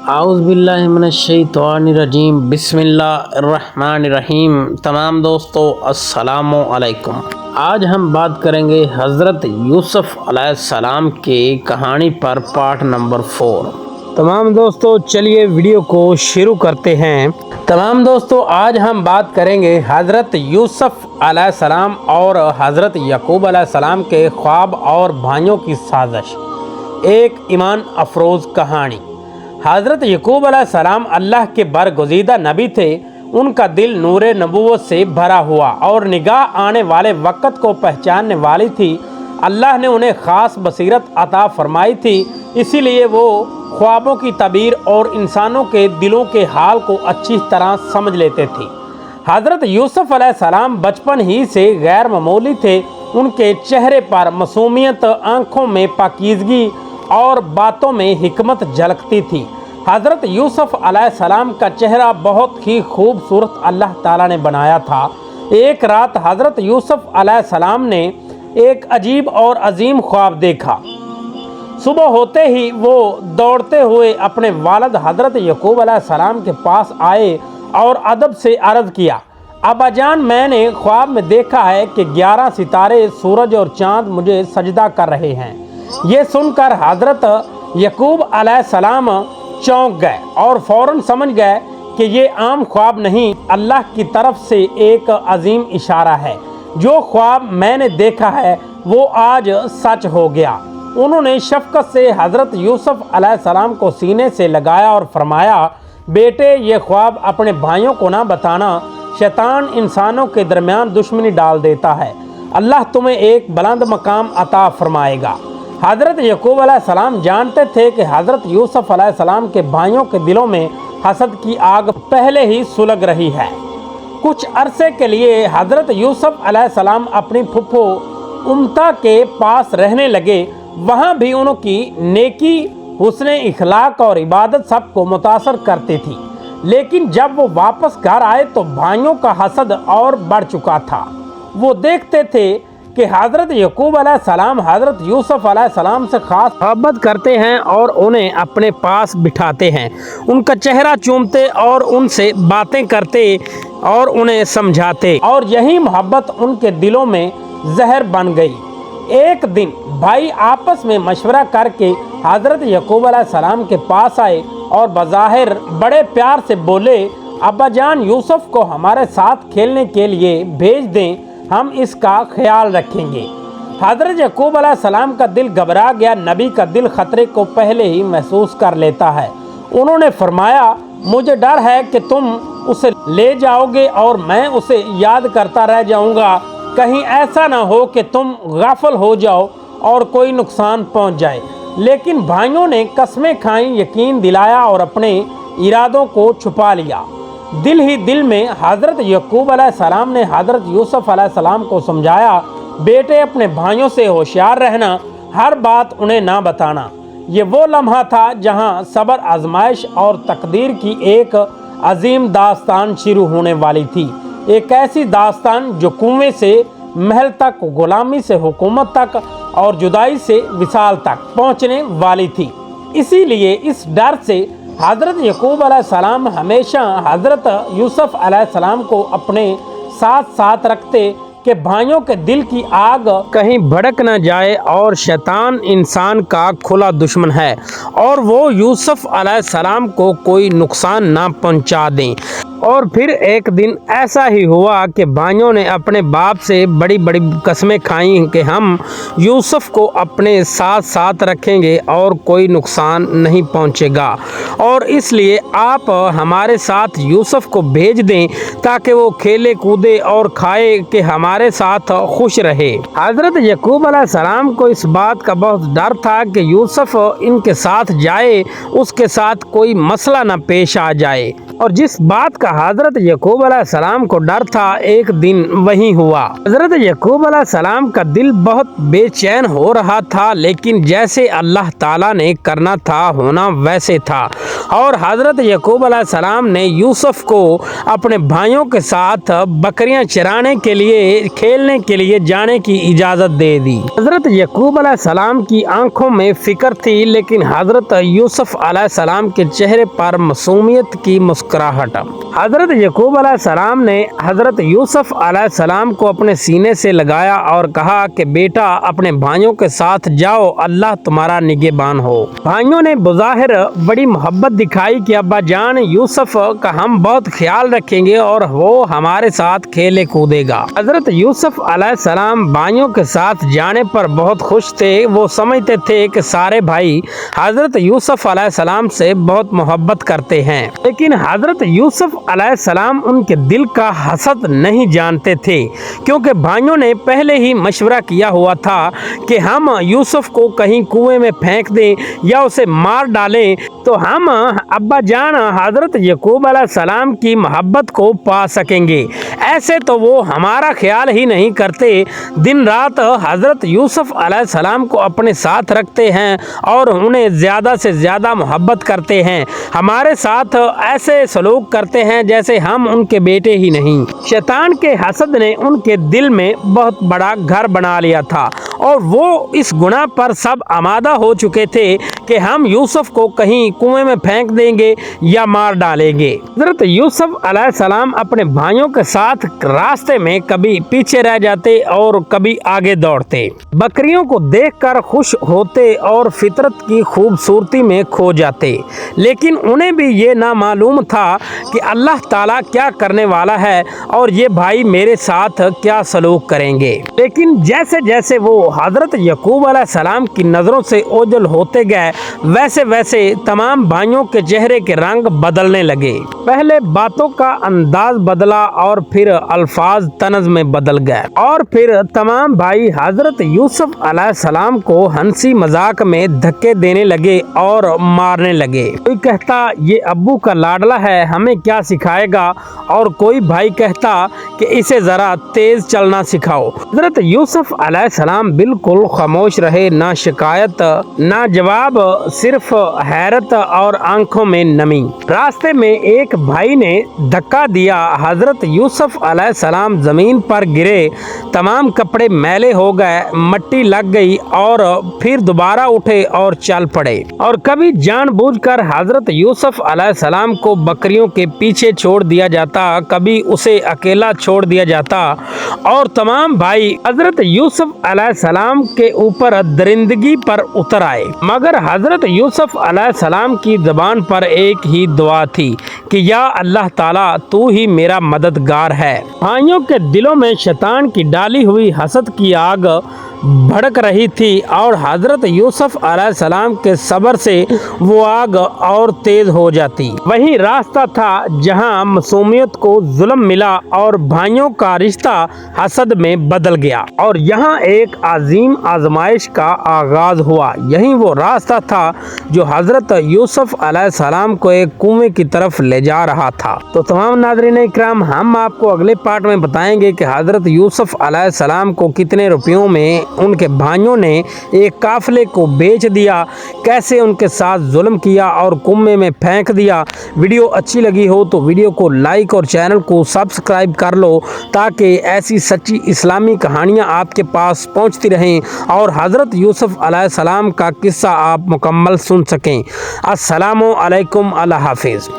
आउज़ बिल्लाहि मिनश्शैतानिर्रजीम बिस्मिल्लाहिर्रहमानिर्रहीम। तमाम दोस्तों अस्सलामु अलैकुम। आज हम बात करेंगे हज़रत यूसुफ़ अलैहिस्सलाम की कहानी पर पार्ट नंबर 4। तमाम दोस्तों चलिए वीडियो को शुरू करते हैं। तमाम दोस्तों आज हम बात करेंगे हज़रत यूसुफ़ अलैहिस्सलाम और हज़रत याकूब अलैहिस्सलाम के ख्वाब और भाइयों की साजिश। एक ईमान अफरोज़ कहानी। हज़रत याकूब अलैहिस्सलाम अल्लाह के बरगुज़ीदा नबी थे। उनका दिल नूरे नबूवत से भरा हुआ और निगाह आने वाले वक़्त को पहचानने वाली थी। अल्लाह ने उन्हें ख़ास बसीरत अता फरमाई थी, इसीलिए वो ख्वाबों की तबीर और इंसानों के दिलों के हाल को अच्छी तरह समझ लेते थे। हज़रत यूसुफ़ अलैहिस्सलाम बचपन ही से गैर मामूली थे। उनके चेहरे पर मासूमियत, आँखों में पाकीज़गी और बातों में हिकमत झलकती थी। हज़रत यूसुफ़ अलैहिस्सलाम का चेहरा बहुत ही खूबसूरत अल्लाह ताला ने बनाया था। एक रात हज़रत यूसुफ़ अलैहिस्सलाम ने एक अजीब और अजीम ख्वाब देखा। सुबह होते ही वो दौड़ते हुए अपने वालिद हज़रत याकूब अलैहिस्सलाम के पास आए और अदब से अर्ज़ किया, अब्बा जान, मैंने ख्वाब में देखा है कि 11 सितारे, सूरज और चाँद मुझे सजदा कर रहे हैं। ये सुनकर हज़रत याकूब अलैहिस्सलाम चौंक गए और फ़ौरन समझ गए कि ये आम ख्वाब नहीं, अल्लाह की तरफ से एक अजीम इशारा है। जो ख्वाब मैंने देखा है वो आज सच हो गया। उन्होंने शफ़क़त से हज़रत यूसुफ़ अलैहिस्सलाम को सीने से लगाया और फरमाया, बेटे, ये ख्वाब अपने भाइयों को ना बताना। शैतान इंसानों के दरमियान दुश्मनी डाल देता है। अल्लाह तुम्हें एक बुलंद मकाम अता फरमाएगा। हज़रत याकूब अलैहिस्सलाम जानते थे कि हज़रत यूसुफ़ अलैहिस्सलाम के भाइयों के दिलों में हसद की आग पहले ही सुलग रही है। कुछ अरसे के लिए हज़रत यूसुफ़ अलैहिस्सलाम अपनी फुफ्फो उम्ता के पास रहने लगे। वहाँ भी उनकी नेकी, हुस्न इखलाक और इबादत सबको मुतासर करती थी। लेकिन जब वो वापस घर आए तो भाइयों का हसद और बढ़ चुका था। वो देखते थे कि हज़रत याकूब अलैहिस्सलाम हज़रत यूसुफ़ अलैहिस्सलाम से ख़ास मोहब्बत करते हैं और उन्हें अपने पास बिठाते हैं, उनका चेहरा चूमते और उनसे बातें करते और उन्हें समझाते, और यही मोहब्बत उनके दिलों में जहर बन गई। एक दिन भाई आपस में मशवरा करके हज़रत याकूब अलैहिस्सलाम के पास आए और बज़ाहिर बड़े प्यार से बोले, अब्बा जान, यूसुफ़ को हमारे साथ खेलने के लिए भेज दें, हम इसका ख्याल रखेंगे। हज़रत याकूब अलैहिस्सलाम का दिल घबरा गया। नबी का दिल ख़तरे को पहले ही महसूस कर लेता है। उन्होंने फरमाया, मुझे डर है कि तुम उसे ले जाओगे और मैं उसे याद करता रह जाऊंगा। कहीं ऐसा ना हो कि तुम गाफिल हो जाओ और कोई नुकसान पहुंच जाए। लेकिन भाइयों ने कस्में खाई, यकीन दिलाया और अपने इरादों को छुपा लिया। दिल ही दिल में हज़रत याकूब अलैहिस्सलाम ने हज़रत यूसुफ़ अलैहिस्सलाम को समझाया, बेटे, अपने भाइयों से होशियार रहना, हर बात उन्हें ना बताना। ये वो लम्हा था जहां सब्र, आजमाइश और तकदीर की एक अजीम दास्तान शुरू होने वाली थी। एक ऐसी दास्तान जो कुएं से महल तक, गुलामी से हुकूमत तक और जुदाई से विसाल तक पहुँचने वाली थी। इसीलिए इस डर से हज़रत याकूब अलैहिस्सलाम हमेशा हज़रत यूसुफ़ अलैहिस्सलाम को अपने साथ साथ रखते कि भाइयों के दिल की आग कहीं भड़क न जाए। और शैतान इंसान का खुला दुश्मन है और वो यूसुफ़ अलैहिस्सलाम को कोई नुकसान ना पहुंचा दें। और फिर एक दिन ऐसा ही हुआ कि भाइयों ने अपने बाप से बड़ी बड़ी कस्में खाई कि हम यूसुफ़ को अपने साथ साथ रखेंगे और कोई नुकसान नहीं पहुंचेगा, और इसलिए आप हमारे साथ यूसुफ़ को भेज दें ताकि वो खेले कूदे और खाए कि हमारे साथ खुश रहे। हज़रत याकूब अलैहिस्सलाम को इस बात का बहुत डर था कि यूसुफ़ इनके साथ जाए, उसके साथ कोई मसला न पेश आ जाए। اور جس بات کا حضرت یعقوب علیہ السلام کو ڈر تھا ایک دن وہی ہوا۔ حضرت یعقوب علیہ السلام کا دل بہت بے چین ہو رہا تھا، لیکن جیسے اللہ تعالیٰ نے کرنا تھا ہونا ویسے تھا، اور حضرت یعقوب علیہ السلام نے یوسف کو اپنے بھائیوں کے ساتھ بکریاں چرانے کے لیے کھیلنے کے لیے جانے کی اجازت دے دی۔ حضرت یعقوب علیہ السلام کی آنکھوں میں فکر تھی، لیکن حضرت یوسف علیہ السلام کے چہرے پر معصومیت کی مسکراہٹ۔ حضرت یعقوب علیہ السلام نے حضرت یوسف علیہ السلام کو اپنے سینے سے لگایا اور کہا کہ بیٹا اپنے بھائیوں کے ساتھ جاؤ، اللہ تمہارا نگہبان ہو۔ بھائیوں نے بظاہر بڑی محبت دکھائی کہ ابا جان یوسف کا ہم بہت خیال رکھیں گے اور وہ ہمارے ساتھ کھیلے کودے گا۔ حضرت یوسف علیہ السلام بھائیوں کے ساتھ جانے پر بہت خوش تھے۔ وہ سمجھتے تھے کہ سارے بھائی حضرت یوسف علیہ السلام سے بہت محبت کرتے ہیں، لیکن حضرت یوسف علیہ السلام ان کے دل کا حسد نہیں جانتے تھے، کیونکہ بھائیوں نے پہلے ہی مشورہ کیا ہوا تھا کہ ہم یوسف کو کہیں کنویں میں پھینک دیں یا اسے مار ڈالیں تو ہم ابا جان حضرت یعقوب علیہ السلام کی محبت کو پا سکیں گے۔ ایسے تو وہ ہمارا خیال ہی نہیں کرتے، دن رات حضرت یوسف علیہ السلام کو اپنے ساتھ رکھتے ہیں اور انہیں زیادہ سے زیادہ محبت کرتے ہیں، ہمارے ساتھ ایسے سلوک کرتے ہیں جیسے ہم ان کے بیٹے ہی نہیں۔ شیطان کے حسد نے ان کے دل میں بہت بڑا گھر بنا لیا تھا اور وہ اس گناہ پر سب آمادہ ہو چکے تھے کہ ہم یوسف کو کہیں کنویں میں پھینک دیں گے یا مار ڈالیں گے۔ حضرت یوسف علیہ السلام اپنے بھائیوں کے ساتھ راستے میں کبھی پیچھے رہ جاتے اور کبھی آگے دوڑتے، بکریوں کو دیکھ کر خوش ہوتے اور فطرت کی خوبصورتی میں کھو جاتے، لیکن انہیں بھی یہ نہ معلوم تھا کہ اللہ تعالیٰ کیا کرنے والا ہے اور یہ بھائی میرے ساتھ کیا سلوک کریں گے۔ لیکن جیسے جیسے وہ حضرت یعقوب علیہ السلام کی نظروں سے اوجھل ہوتے گئے، ویسے ویسے تمام بھائیوں کے چہرے کے رنگ بدلنے لگے۔ پہلے باتوں کا انداز بدلا اور پھر الفاظ طنز میں بدل گئے، اور پھر تمام بھائی حضرت یوسف علیہ السلام کو ہنسی مذاق میں دھکے دینے لگے اور مارنے لگے۔ کوئی کہتا یہ ابو کا لاڈلا ہے، ہمیں کیا سکھائے گا، اور کوئی بھائی کہتا کہ اسے ذرا تیز چلنا سکھاؤ۔ حضرت یوسف علیہ السلام بالکل خاموش رہے، نہ شکایت نہ جواب، صرف حیرت اور آنکھوں میں نمی۔ راستے میں ایک بھائی نے دھکا دیا، حضرت یوسف علیہ السلام زمین پر گرے، تمام کپڑے میلے ہو گئے، مٹی لگ گئی اور پھر دوبارہ اٹھے اور چل پڑے۔ اور کبھی جان بوجھ کر حضرت یوسف علیہ السلام کو بکریوں کے پیچھے چھوڑ دیا جاتا، کبھی اسے اکیلا چھوڑ دیا جاتا، اور تمام بھائی حضرت یوسف علیہ السلام کے اوپر درندگی پر اتر آئے، مگر حضرت یوسف علیہ السلام کی زبان پر ایک ہی دعا تھی کہ یا اللہ تعالیٰ تو ہی میرا مددگار ہے۔ بھائیوں کے دلوں میں شیطان کی ڈالی ہوئی حسد کی آگ بھڑک رہی تھی، اور حضرت یوسف علیہ السلام کے صبر سے وہ آگ اور تیز ہو جاتی۔ وہی راستہ تھا جہاں معصومیت کو ظلم ملا اور بھائیوں کا رشتہ حسد میں بدل گیا، اور یہاں ایک عظیم آزمائش کا آغاز ہوا۔ یہی وہ راستہ تھا جو حضرت یوسف علیہ السلام کو ایک کنویں کی طرف لے جا رہا تھا۔ تو تمام ناظرین اکرام، ہم آپ کو اگلے پارٹ میں بتائیں گے کہ حضرت یوسف علیہ السلام کو کتنے روپیوں میں ان کے بھائیوں نے ایک قافلے کو بیچ دیا، کیسے ان کے ساتھ ظلم کیا اور کنویں میں پھینک دیا۔ ویڈیو اچھی لگی ہو تو ویڈیو کو لائک اور چینل کو سبسکرائب کر لو، تاکہ ایسی سچی اسلامی کہانیاں آپ کے پاس پہنچتی رہیں اور حضرت یوسف علیہ السلام کا قصہ آپ مکمل سن سکیں۔ السلام علیکم، اللہ حافظ۔